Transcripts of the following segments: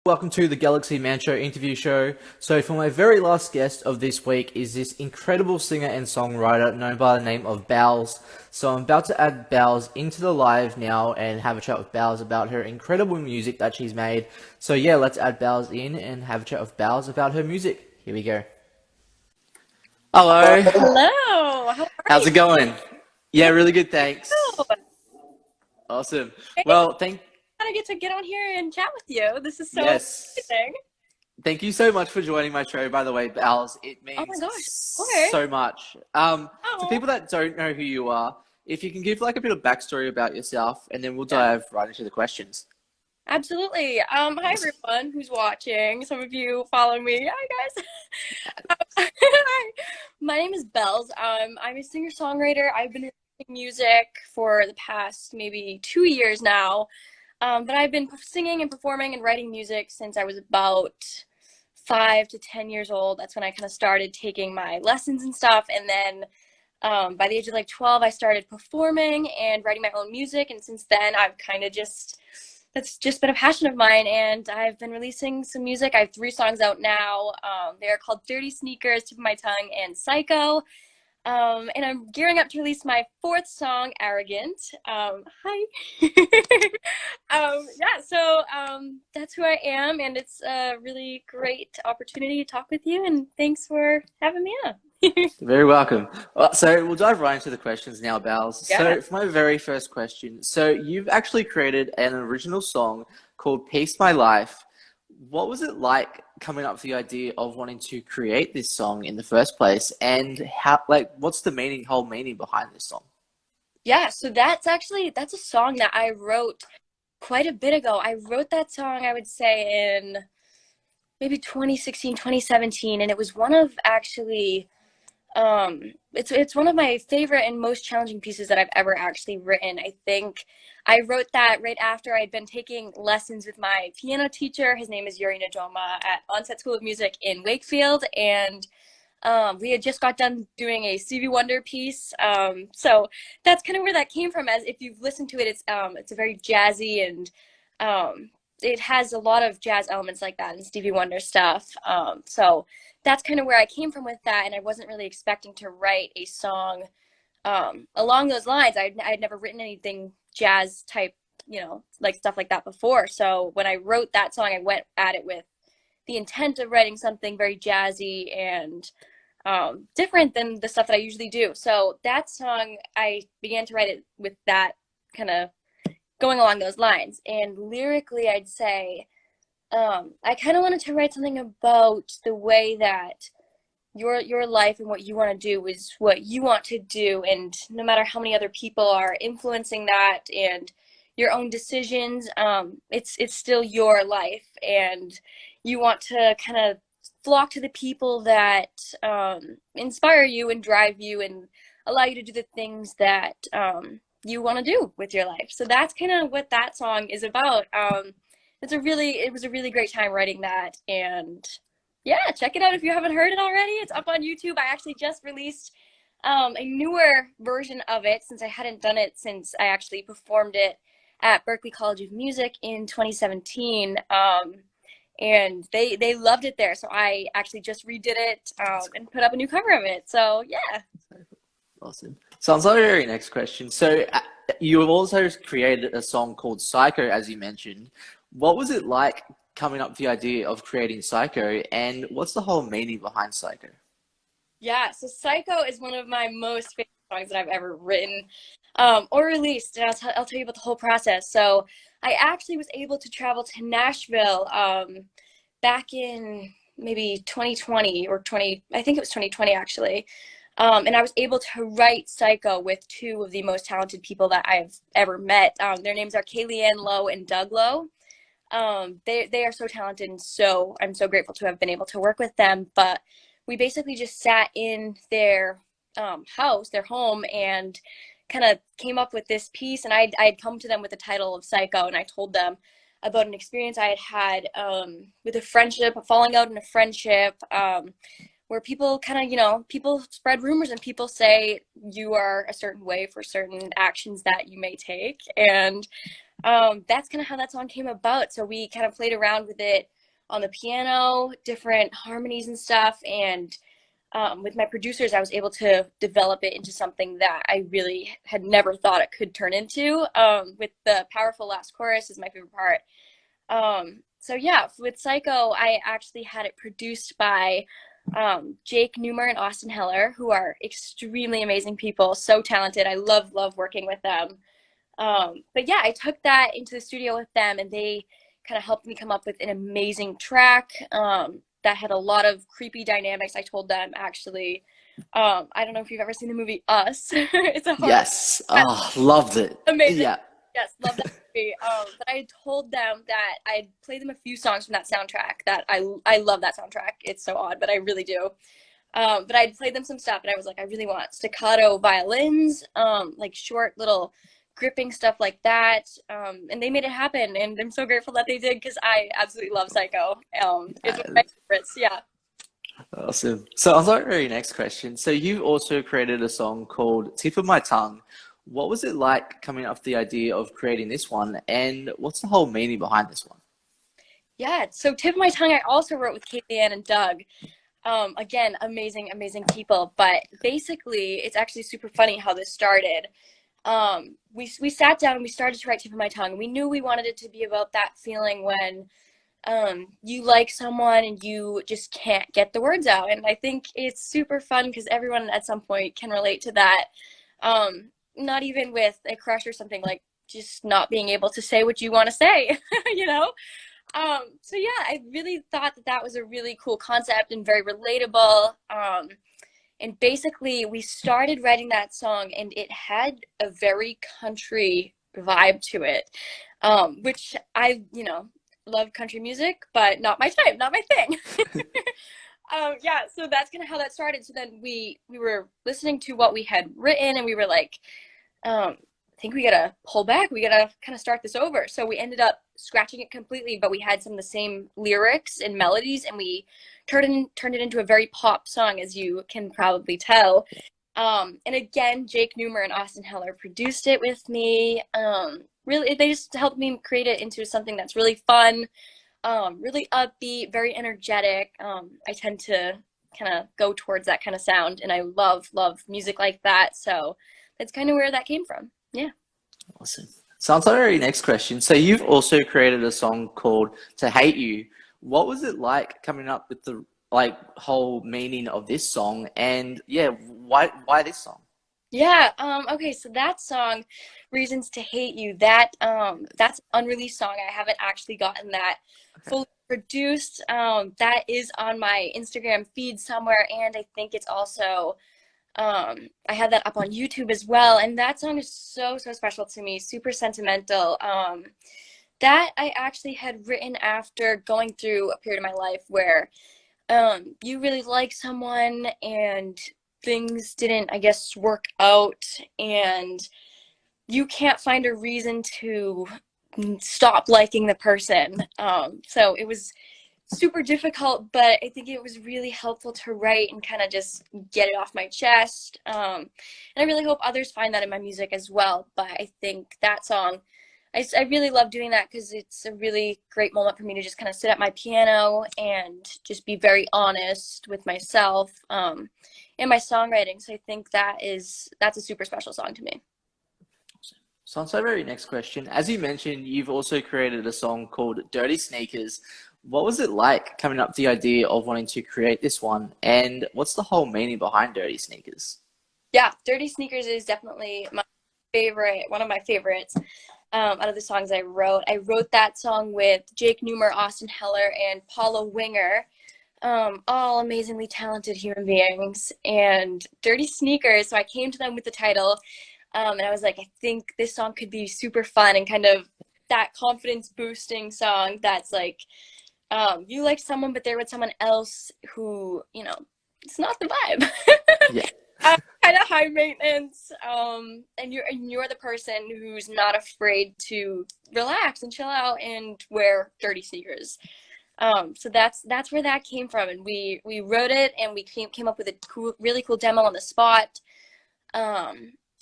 Welcome to the Galaxy Man Show interview show. So, for my very last guest of this week is this incredible singer and songwriter known by the name of Belz. So, I'm about to add Belz into the live now and have a chat with Belz about her incredible music that she's made. So, yeah, let's add Belz in and have a chat with Belz about her music. Here we go. Hello. Hello, how are How's you? it going? Yeah, really good, thanks. Oh, Awesome. great. Well, thank I get to get on here and chat with you. This is so yes. exciting. Thank you so much for joining my show, by the way, Belz. It Oh my means gosh, of course. so much. To Oh, people that don't know who you are, if you can give like a bit of backstory about yourself, and then we'll yeah, dive right into the questions. absolutely. Hi Awesome. everyone who's watching. Some of you follow me. Hi guys. Hi. My name is Belz. I'm a singer-songwriter. I've been writing music for the past maybe 2 years now. But I've been singing and performing and writing music since I was about 5 to 10 years old. That's when I kind of started taking my lessons and stuff. And then by the age of like 12, I started performing and writing my own music. And since then, I've kind of that's just been a passion of mine. And I've been releasing some music. I have 3 songs out now. They are called Dirty Sneakers, Tip of My Tongue, and Psycho. And I'm gearing up to release my 4th song, Arrogant. Hi. Yeah, so that's who I am, and it's a really great opportunity to talk with you, and thanks for having me on. You're very welcome. So we'll dive right into the questions now, Belz. Yeah. So for my very first question, so you've actually created an original song called "Peace My Life." What was it like coming up with the idea of wanting to create this song in the first place, and what's the whole meaning behind this song? Yeah, so that's a song that I wrote quite a bit ago. I wrote that song, I would say, in maybe 2016, 2017, and it was one of actually it's one of my favorite and most challenging pieces that I've ever actually written. I think I wrote that right after I'd been taking lessons with my piano teacher. His name is Yuri Najoma at Onset School of Music in Wakefield, and we had just got done doing a Stevie Wonder piece. So that's kind of where that came from. As if you've listened to it, it's a very jazzy, and it has a lot of jazz elements like that and Stevie Wonder stuff. So that's kind of where I came from with that, and I wasn't really expecting to write a song along those lines. I'd never written anything jazz type, like stuff like that before. So when I wrote that song, I went at it with the intent of writing something very jazzy and different than the stuff that I usually do. So that song, I began to write it with that kind of going along those lines. And lyrically, I'd say I kind of wanted to write something about the way that your life and what you want to do is what you want to do, and no matter how many other people are influencing that and your own decisions, it's still your life, and you want to kind of flock to the people that inspire you and drive you and allow you to do the things that you want to do with your life. So that's kind of what that song is about. It was a really great time writing that, and yeah, check it out if you haven't heard it already. It's up on YouTube. I actually just released a newer version of it since I hadn't done it since I actually performed it at Berklee College of Music in 2017. And they loved it there, so I actually just redid it and put up a new cover of it. So yeah. Awesome. Sounds like our very next question. So, you have also created a song called Psycho, as you mentioned. What was it like coming up with the idea of creating Psycho, and what's the whole meaning behind Psycho? Yeah, so Psycho is one of my most favorite songs that I've ever written or released, and I'll tell you about the whole process. So I actually was able to travel to Nashville back in maybe 2020 or 20, I think it was 2020 actually. And I was able to write Psycho with 2 of the most talented people that I've ever met. Their names are Kaylee Ann Lowe and Doug Lowe. They are so talented, and so I'm so grateful to have been able to work with them. But we basically just sat in their house, their home, and kind of came up with this piece. And I had come to them with the title of Psycho, and I told them about an experience I had with a friendship, falling out in a friendship, where people kind of, people spread rumors and people say you are a certain way for certain actions that you may take. And That's kind of how that song came about. So we kind of played around with it on the piano, different harmonies and stuff, and with my producers, I was able to develop it into something that I really had never thought it could turn into. With the powerful last chorus is my favorite part. So yeah, with Psycho, I actually had it produced by Jake Newmer and Austin Heller, who are extremely amazing people, so talented. I love working with them. But yeah, I took that into the studio with them, and they kind of helped me come up with an amazing track that had a lot of creepy dynamics. I told them actually. I don't know if you've ever seen the movie Us. It's a horror. Yes. Oh, loved it. Amazing. Yeah. Yes, love that movie. But I told them that I'd play them a few songs from that soundtrack. That I love that soundtrack. It's so odd, but I really do. But I'd played them some stuff, and I was like, I really want staccato violins, like short little gripping stuff like that. And they made it happen, and I'm so grateful that they did because I absolutely love Psycho. It's one of my favorites. Yeah. Awesome. So on to our very next question. So you've also created a song called Tip of My Tongue. What was it like coming up with the idea of creating this one, and what's the whole meaning behind this one? Yeah. So Tip of My Tongue, I also wrote with Kaylee and Doug. Again, amazing people. But basically, it's actually super funny how this started. We sat down and we started to write Tip of My Tongue. We knew we wanted it to be about that feeling when you like someone and you just can't get the words out. And I think it's super fun because everyone at some point can relate to that. Not even with a crush or something, like just not being able to say what you want to say, you know? So yeah, I really thought that that was a really cool concept and very relatable. And basically, we started writing that song, and it had a very country vibe to it, which I, love country music, but not my type, not my thing. Yeah, so that's kind of how that started. So then we were listening to what we had written, and we were like, I think we gotta pull back. We gotta kind of start this over. So we ended up scratching it completely, but we had some of the same lyrics and melodies, and we turned it into a very pop song, as you can probably tell. And again, Jake Newmer and Austin Heller produced it with me. Really, they just helped me create it into something that's really fun, really upbeat, very energetic. I tend to kind of go towards that kind of sound, and I love music like that. So that's kind of where that came from. Yeah. Awesome. So on to our very next question. So you've also created a song called To Hate You. What was it like coming up with the whole meaning of this song, and yeah, why this song? Yeah, okay, so that song, Reasons to Hate You, that's an unreleased song. I haven't actually gotten that Okay. fully produced. That is on my Instagram feed somewhere, and I think it's also I have that up on YouTube as well. And that song is so special to me, super sentimental. That I actually had written after going through a period of my life where you really like someone and things didn't, I guess, work out, and you can't find a reason to stop liking the person. So it was super difficult, but I think it was really helpful to write and kind of just get it off my chest. And I really hope others find that in my music as well. But I think that song, I really love doing that because it's a really great moment for me to just kind of sit at my piano and just be very honest with myself and my songwriting. So I think that's a super special song to me. So on to our very next question. As you mentioned, you've also created a song called Dirty Sneakers. What was it like coming up with the idea of wanting to create this one, and what's the whole meaning behind Dirty Sneakers? Yeah, Dirty Sneakers is definitely my favorite, one of my favorites out of the songs I wrote. I wrote that song with Jake Newmer, Austin Heller, and Paula Winger, all amazingly talented human beings. And Dirty Sneakers, so I came to them with the title, and I was like, I think this song could be super fun and kind of that confidence boosting song that's like, you like someone, but they're with someone else who, it's not the vibe. Yeah. Kind of high maintenance, and you're the person who's not afraid to relax and chill out and wear dirty sneakers. So that's where that came from, and we wrote it, and we came up with a really cool demo on the spot.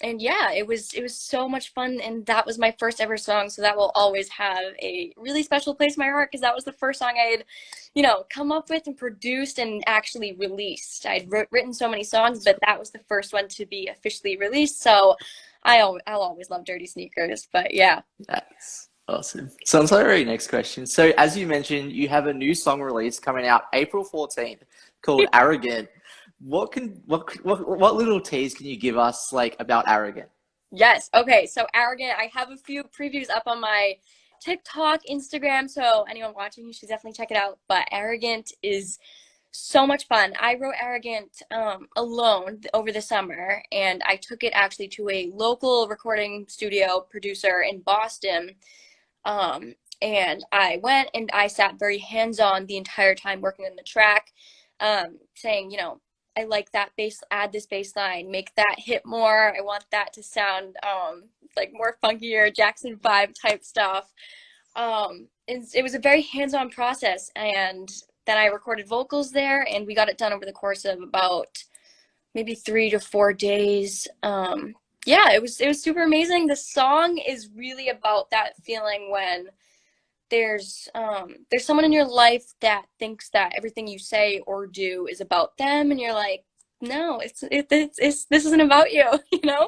And yeah, it was so much fun, and that was my first ever song, so that will always have a really special place in my heart because that was the first song I had, come up with and produced and actually released. I'd written so many songs, but that was the first one to be officially released. So I'll always love Dirty Sneakers. But yeah. That's awesome. So on to our next question. So as you mentioned, you have a new song release coming out April 14th called Arrogant. What little tease can you give us like about Arrogant? Yes. Okay. So Arrogant, I have a few previews up on my TikTok, Instagram. So anyone watching, you should definitely check it out. But Arrogant is so much fun. I wrote Arrogant alone over the summer, and I took it actually to a local recording studio producer in Boston. And I went and I sat very hands-on the entire time working on the track, saying, I like that bass, add this bass line, make that hit more. I want that to sound like more funkier, Jackson 5 type stuff. It was a very hands-on process, and then I recorded vocals there, and we got it done over the course of about maybe 3 to 4 days. Yeah, it was super amazing. The song is really about that feeling when there's someone in your life that thinks that everything you say or do is about them, and you're like, no, it's this isn't about you, you know.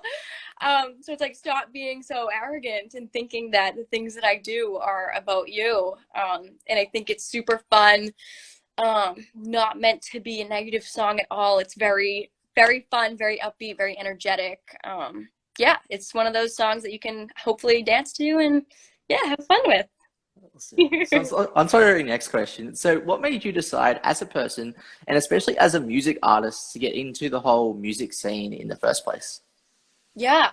So it's like, stop being so arrogant and thinking that the things that I do are about you. And I think it's super fun. Not meant to be a negative song at all. It's very, very fun, very upbeat, very energetic. Yeah, it's one of those songs that you can hopefully dance to and yeah, have fun with. Awesome. So on to our next question. So what made you decide as a person and especially as a music artist to get into the whole music scene in the first place? Yeah,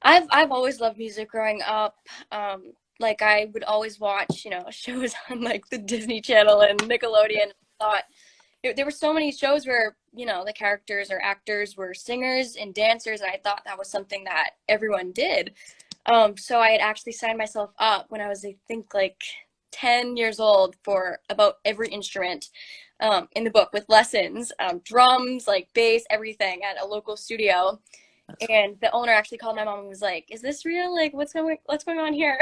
I've always loved music growing up. Like I would always watch, shows on like the Disney Channel and Nickelodeon. I thought there were so many shows where, the characters or actors were singers and dancers, and I thought that was something that everyone did. So I had actually signed myself up when I was, I think, like 10 years old for about every instrument in the book with lessons, drums, like bass, everything at a local studio. That's And the owner actually called my mom and was like, "Is this real? Like, what's going on here?"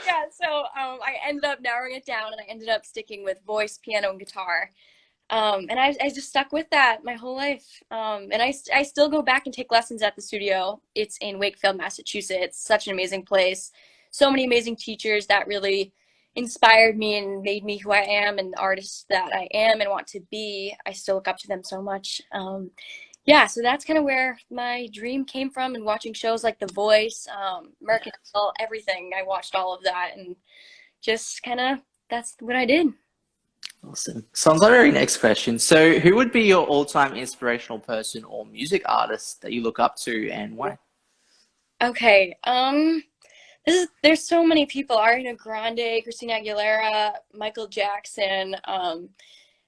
Yeah, so I ended up narrowing it down, and I ended up sticking with voice, piano, and guitar. And I just stuck with that my whole life. And I still go back and take lessons at the studio. It's in Wakefield, Massachusetts. Such an amazing place. So many amazing teachers that really inspired me and made me who I am and the artist that I am and want to be. I still look up to them so much. Yeah, so that's kind of where my dream came from, and watching shows like The Voice, American Idol, everything. I watched all of that, and just kind of that's what I did. awesome. So on to our next question. So who would be your all-time inspirational person or music artist that you look up to and why? Okay, there's so many people: Ariana Grande, Christina Aguilera, Michael Jackson.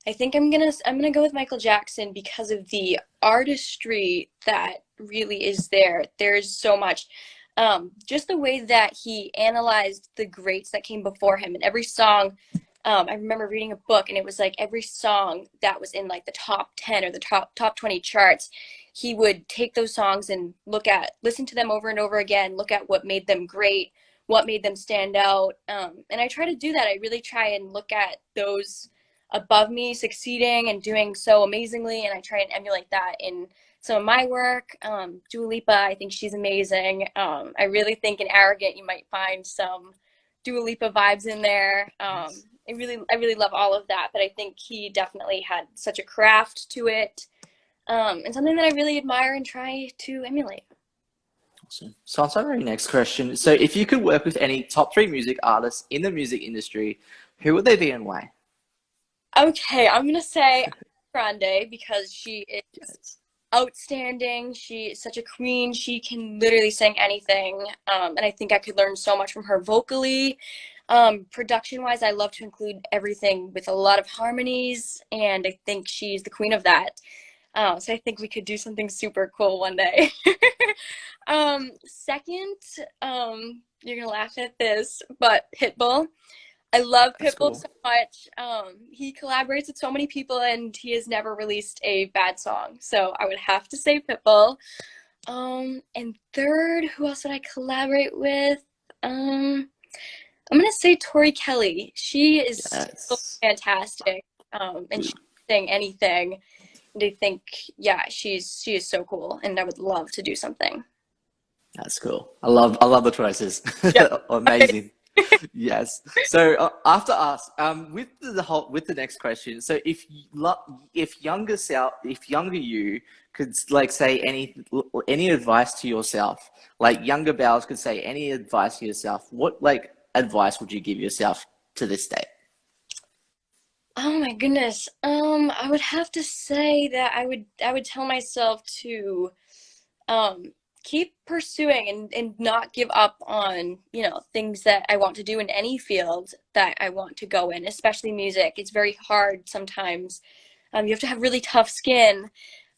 I think I'm gonna go with Michael Jackson because of the artistry that really is there. There's so much. Just the way that he analyzed the greats that came before him, and every song. I remember reading a book, and it was like every song that was in like the top 10 or the top 20 charts, he would take those songs and listen to them over and over again, look at what made them great, what made them stand out. And I try to do that. I really try and look at those above me succeeding and doing so amazingly, and I try and emulate that in some of my work. Dua Lipa, I think she's amazing. I really think in Arrogant you might find some Dua Lipa vibes in there. I really love all of that, but I think he definitely had such a craft to it, and something that I really admire and try to emulate. Awesome. So on to our next question. So if you could work with any top three music artists in the music industry, who would they be and why? Okay, I'm gonna say Grande because she is Yes. outstanding. She is such a queen. She can literally sing anything, and I think I could learn so much from her vocally. Production wise, I love to include everything with a lot of harmonies, and I think she's the queen of that. So I think we could do something super cool one day. Second, you're gonna laugh at this, but Pitbull. I love That's Pitbull cool. so much. He collaborates with so many people, and he has never released a bad song. So I would have to say Pitbull. And third, who else would I collaborate with? I'm gonna say Tori Kelly. She is so Yes. fantastic. And she can sing anything. And I think, yeah, she is so cool, and I would love to do something. That's cool. I love the choices. Yeah. Amazing. Yes. So after us, with with the next question. So if younger you could like say any advice to yourself, like younger Bells could say any advice to yourself, what like advice would you give yourself to this day? Oh my goodness. I would have to say that I would tell myself to um keep pursuing and not give up on, things that I want to do in any field that I want to go in, especially music. It's very hard sometimes. You have to have really tough skin.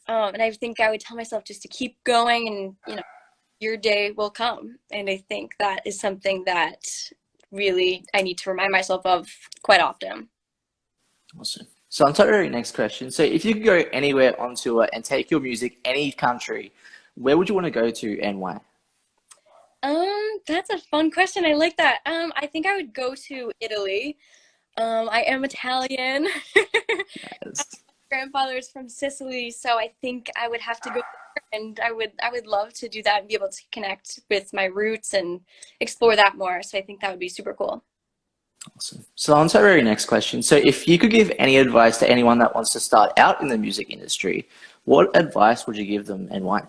And I think I would tell myself just to keep going and, your day will come. And I think that is something that really I need to remind myself of quite often. Awesome. So on to our next question. So if you could go anywhere on tour and take your music any country, where would you want to go to and why? That's a fun question. I like that. I think I would go to Italy. I am Italian. Yes. Grandfather is from Sicily, so I think I would have to go there, and I would love to do that and be able to connect with my roots and explore that more. So I think that would be super cool. Awesome. So on to our very next question. So if you could give any advice to anyone that wants to start out in the music industry, what advice would you give them and why?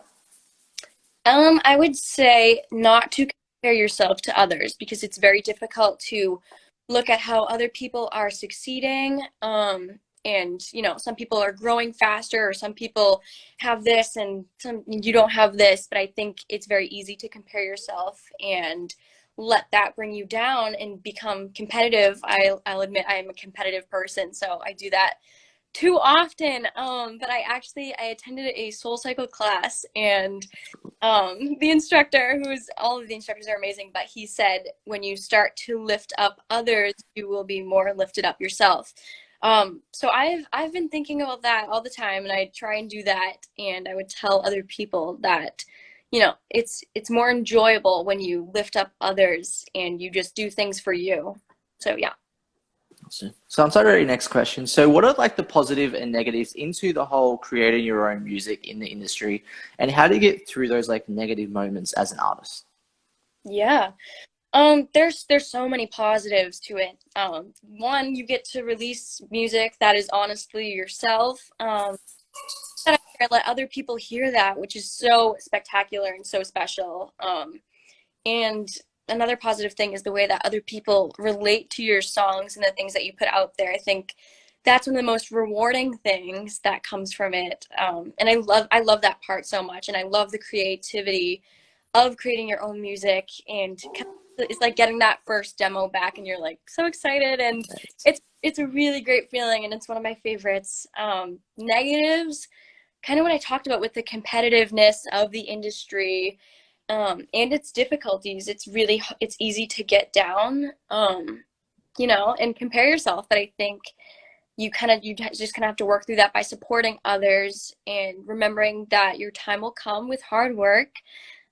I would say not to compare yourself to others because it's very difficult to look at how other people are succeeding. And some people are growing faster, or some people have this, and some you don't have this. But I think it's very easy to compare yourself and let that bring you down and become competitive. I'll admit I am a competitive person, so I do that too often. But I attended a Soul Cycle class, and the instructor, who's all of the instructors are amazing, but he said when you start to lift up others, you will be more lifted up yourself. So I've been thinking about that all the time, and I try and do that. And I would tell other people that, it's more enjoyable when you lift up others and you just do things for you. So yeah. Awesome. So on to our very next question. So what are like the positive and negatives into the whole creating your own music in the industry, and how do you get through those like negative moments as an artist? Yeah. There's so many positives to it. One, you get to release music that is honestly yourself. That I let other people hear that, which is so spectacular and so special. And another positive thing is the way that other people relate to your songs and the things that you put out there. I think that's one of the most rewarding things that comes from it. And I love that part so much, and I love the creativity of creating your own music, and it's like getting that first demo back and you're like so excited, and it's a really great feeling, and it's one of my favorites. Negatives, kind of what I talked about with the competitiveness of the industry, and its difficulties. It's easy to get down, and compare yourself. But I think you just kind of have to work through that by supporting others and remembering that your time will come with hard work,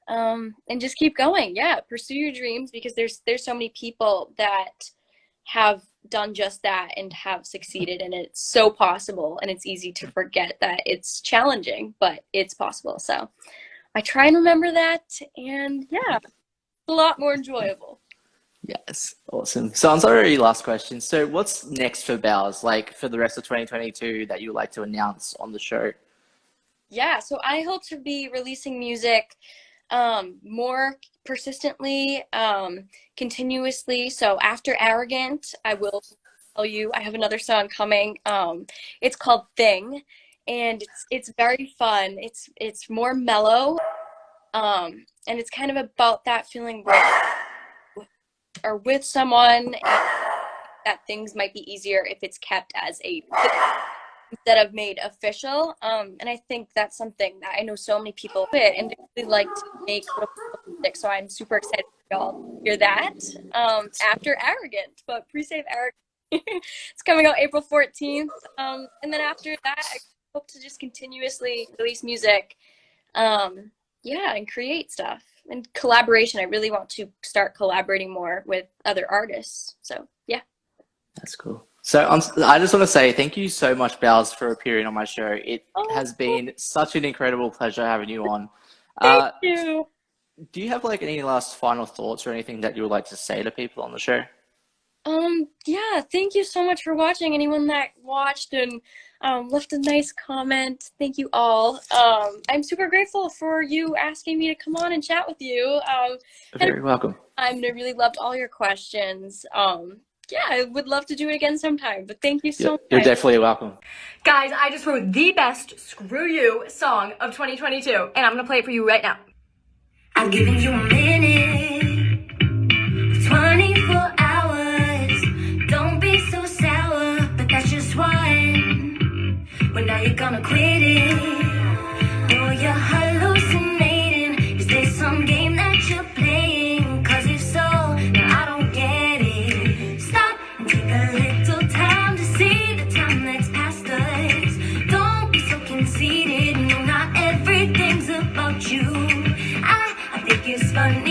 and just keep going. Yeah, pursue your dreams, because there's so many people that have done just that and have succeeded, and it's so possible, and it's easy to forget that it's challenging, but it's possible. So I try and remember that, and yeah, it's a lot more enjoyable. Yes, awesome. So on to our very last question. So what's next for Bells, like for the rest of 2022 that you would like to announce on the show? Yeah, so I hope to be releasing music more persistently, continuously. So after Arrogant, I will tell you I have another song coming. It's called Thing, and it's very fun. It's more mellow, and it's kind of about that feeling where you are with someone, and that things might be easier if it's kept as a instead of made official. And I think that's something that I know so many people fit and they really like to make music. So I'm super excited for y'all to hear that after Arrogant, but pre-save Arrogant. It's coming out April 14th. And then after that, I hope to just continuously release music. Um, yeah, and create stuff and collaboration. I really want to start collaborating more with other artists. So yeah. That's cool. So I just want to say thank you so much, Belz, for appearing on my show. It Oh, has been such an incredible pleasure having you on. thank you. Do you have like any last final thoughts or anything that you would like to say to people on the show? Yeah, thank you so much for watching. Anyone that watched and left a nice comment, thank you all. I'm super grateful for you asking me to come on and chat with you. Very welcome. I really loved all your questions. Yeah, I would love to do it again sometime, but thank you so much. You're definitely welcome. Guys, I just wrote the best Screw You song of 2022, and I'm gonna play it for you right now. I've given you a minute, 24 hours. Don't be so sour, but that's just one. Well, now you're gonna quit it. Oh, you're hallucinating. Is there some game that you're playing? Cause if so, now I don't get it. Stop and take a little time to see the time that's past us. Don't be so conceited. No, not everything's about you. I think it's fun